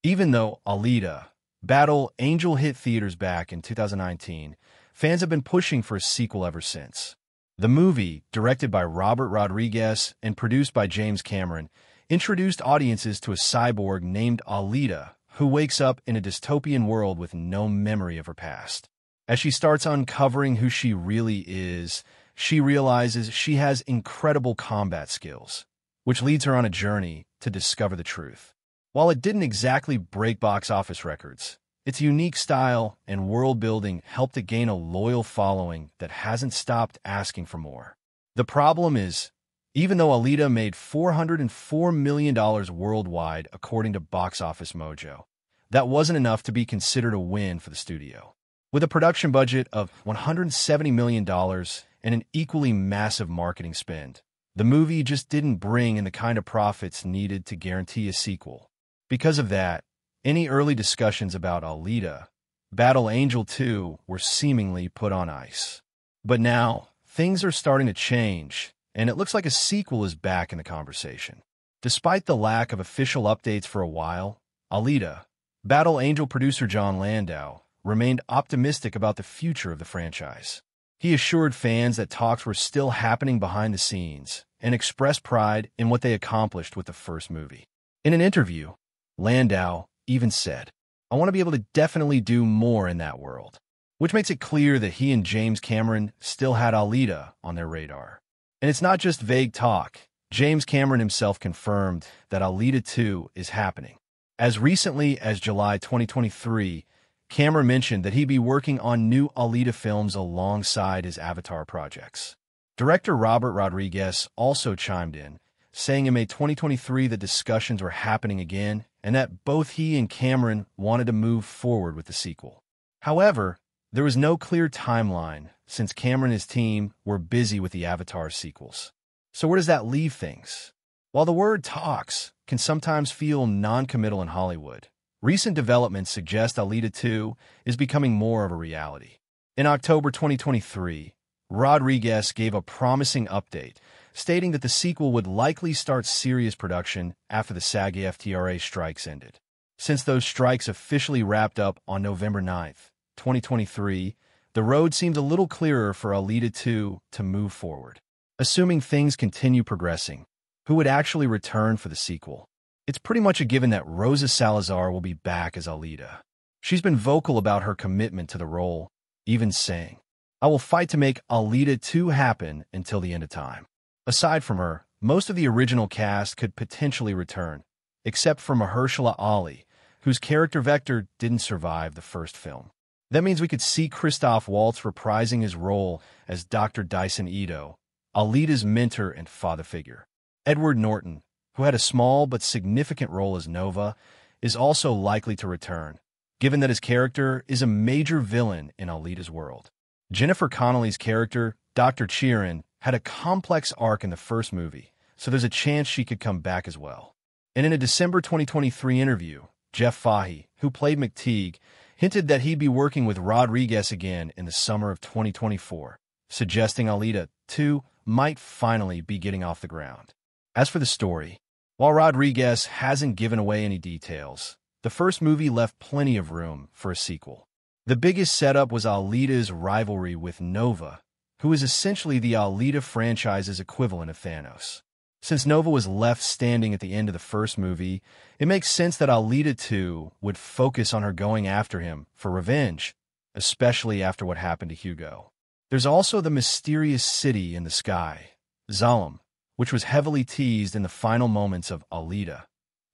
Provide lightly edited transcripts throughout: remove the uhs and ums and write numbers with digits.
Even though Alita, Battle Angel hit theaters back in 2019, fans have been pushing for a sequel ever since. The movie, directed by Robert Rodriguez and produced by James Cameron, introduced audiences to a cyborg named Alita, who wakes up in a dystopian world with no memory of her past. As she starts uncovering who she really is, she realizes she has incredible combat skills, which leads her on a journey to discover the truth. While it didn't exactly break box office records, its unique style and world-building helped it gain a loyal following that hasn't stopped asking for more. The problem is, even though Alita made $404 million worldwide according to Box Office Mojo, that wasn't enough to be considered a win for the studio. With a production budget of $170 million and an equally massive marketing spend, the movie just didn't bring in the kind of profits needed to guarantee a sequel. Because of that, any early discussions about Alita, Battle Angel 2 were seemingly put on ice. But now, things are starting to change, and it looks like a sequel is back in the conversation. Despite the lack of official updates for a while, Alita, Battle Angel producer John Landau, remained optimistic about the future of the franchise. He assured fans that talks were still happening behind the scenes and expressed pride in what they accomplished with the first movie. In an interview, Landau even said, "I want to be able to definitely do more in that world," which makes it clear that he and James Cameron still had Alita on their radar. And it's not just vague talk. James Cameron himself confirmed that Alita 2 is happening. As recently as July 2023, Cameron mentioned that he'd be working on new Alita films alongside his Avatar projects. Director Robert Rodriguez also chimed in, saying in May 2023 that discussions were happening again and that both he and Cameron wanted to move forward with the sequel. However, there was no clear timeline since Cameron and his team were busy with the Avatar sequels. So where does that leave things? While the word talks can sometimes feel non-committal in Hollywood, recent developments suggest Alita 2 is becoming more of a reality. In October 2023, Rodriguez gave a promising update, stating that the sequel would likely start serious production after the SAG-AFTRA strikes ended. Since those strikes officially wrapped up on November 9th, 2023, the road seems a little clearer for Alita 2 to move forward. Assuming things continue progressing, who would actually return for the sequel? It's pretty much a given that Rosa Salazar will be back as Alita. She's been vocal about her commitment to the role, even saying, "I will fight to make Alita 2 happen until the end of time." Aside from her, most of the original cast could potentially return, except for Mahershala Ali, whose character vector didn't survive the first film. That means we could see Christoph Waltz reprising his role as Dr. Dyson Ito, Alita's mentor and father figure. Edward Norton, who had a small but significant role as Nova, is also likely to return, given that his character is a major villain in Alita's world. Jennifer Connelly's character, Dr. Keean, had a complex arc in the first movie, so there's a chance she could come back as well. And in a December 2023 interview, Jeff Fahey, who played McTeague, hinted that he'd be working with Rodriguez again in the summer of 2024, suggesting Alita 2 might finally be getting off the ground. As for the story, while Rodriguez hasn't given away any details, the first movie left plenty of room for a sequel. The biggest setup was Alita's rivalry with Nova, who is essentially the Alita franchise's equivalent of Thanos. Since Nova was left standing at the end of the first movie, it makes sense that Alita 2 would focus on her going after him for revenge, especially after what happened to Hugo. There's also the mysterious city in the sky, Zalem, which was heavily teased in the final moments of Alita,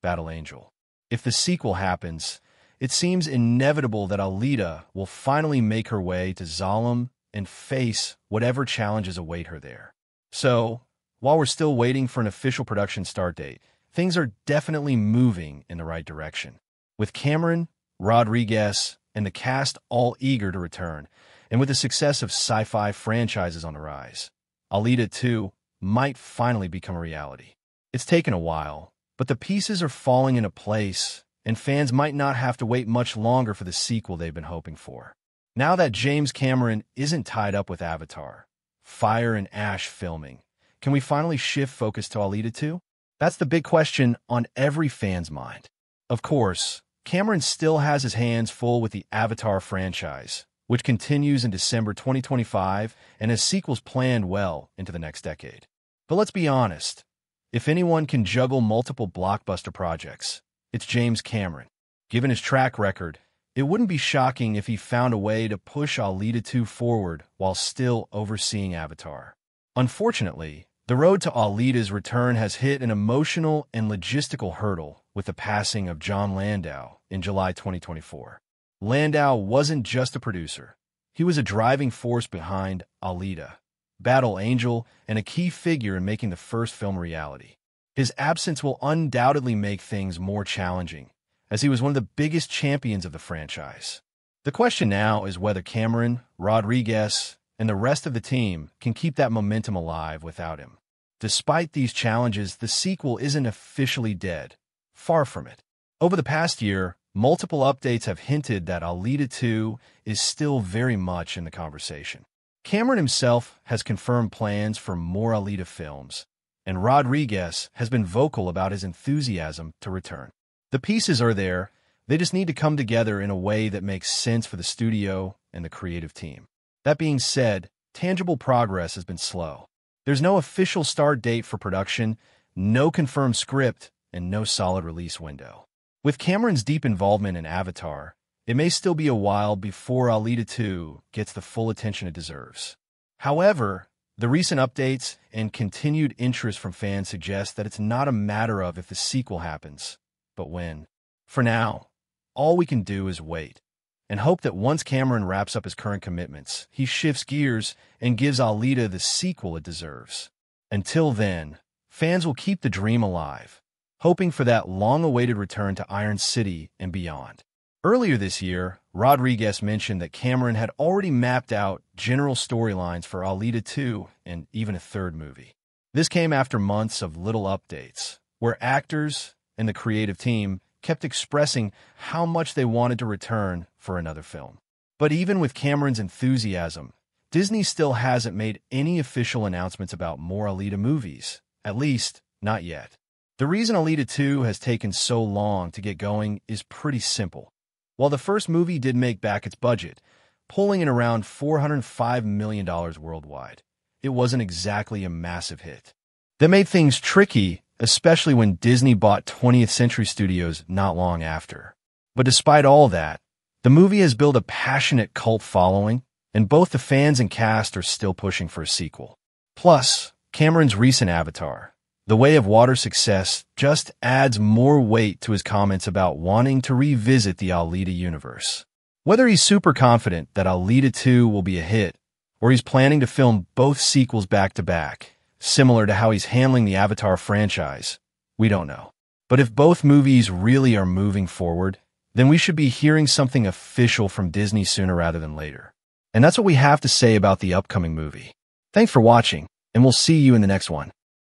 Battle Angel. If the sequel happens, it seems inevitable that Alita will finally make her way to Zalem and face whatever challenges await her there. So, while we're still waiting for an official production start date, things are definitely moving in the right direction. With Cameron, Rodriguez, and the cast all eager to return, and with the success of sci-fi franchises on the rise, Alita 2 might finally become a reality. It's taken a while, but the pieces are falling into place, and fans might not have to wait much longer for the sequel they've been hoping for. Now that James Cameron isn't tied up with Avatar, Fire and Ash filming, can we finally shift focus to Alita 2? That's the big question on every fan's mind. Of course, Cameron still has his hands full with the Avatar franchise, which continues in December 2025 and has sequels planned well into the next decade. But let's be honest, if anyone can juggle multiple blockbuster projects, it's James Cameron. Given his track record, it wouldn't be shocking if he found a way to push Alita 2 forward while still overseeing Avatar. Unfortunately, the road to Alita's return has hit an emotional and logistical hurdle with the passing of John Landau in July 2024. Landau wasn't just a producer. He was a driving force behind Alita, Battle Angel, and a key figure in making the first film a reality. His absence will undoubtedly make things more challenging, as he was one of the biggest champions of the franchise. The question now is whether Cameron, Rodriguez, and the rest of the team can keep that momentum alive without him. Despite these challenges, the sequel isn't officially dead. Far from it. Over the past year, multiple updates have hinted that Alita 2 is still very much in the conversation. Cameron himself has confirmed plans for more Alita films, and Rodriguez has been vocal about his enthusiasm to return. The pieces are there, they just need to come together in a way that makes sense for the studio and the creative team. That being said, tangible progress has been slow. There's no official start date for production, no confirmed script, and no solid release window. With Cameron's deep involvement in Avatar, it may still be a while before Alita 2 gets the full attention it deserves. However, the recent updates and continued interest from fans suggest that it's not a matter of if the sequel happens, but when. For now, all we can do is wait, and hope that once Cameron wraps up his current commitments, he shifts gears and gives Alita the sequel it deserves. Until then, fans will keep the dream alive, hoping for that long-awaited return to Iron City and beyond. Earlier this year, Rodriguez mentioned that Cameron had already mapped out general storylines for Alita 2 and even a third movie. This came after months of little updates, where actors and the creative team kept expressing how much they wanted to return for another film. But even with Cameron's enthusiasm, Disney still hasn't made any official announcements about more Alita movies, at least not yet. The reason Alita 2 has taken so long to get going is pretty simple. While the first movie did make back its budget, pulling in around $405 million worldwide, it wasn't exactly a massive hit. That made things tricky, especially when Disney bought 20th Century Studios not long after. But despite all that, the movie has built a passionate cult following, and both the fans and cast are still pushing for a sequel. Plus, Cameron's recent Avatar, The Way of Water's success, just adds more weight to his comments about wanting to revisit the Alita universe. Whether he's super confident that Alita 2 will be a hit, or he's planning to film both sequels back-to-back, similar to how he's handling the Avatar franchise, we don't know. But if both movies really are moving forward, then we should be hearing something official from Disney sooner rather than later. And that's what we have to say about the upcoming movie. Thanks for watching, and we'll see you in the next one.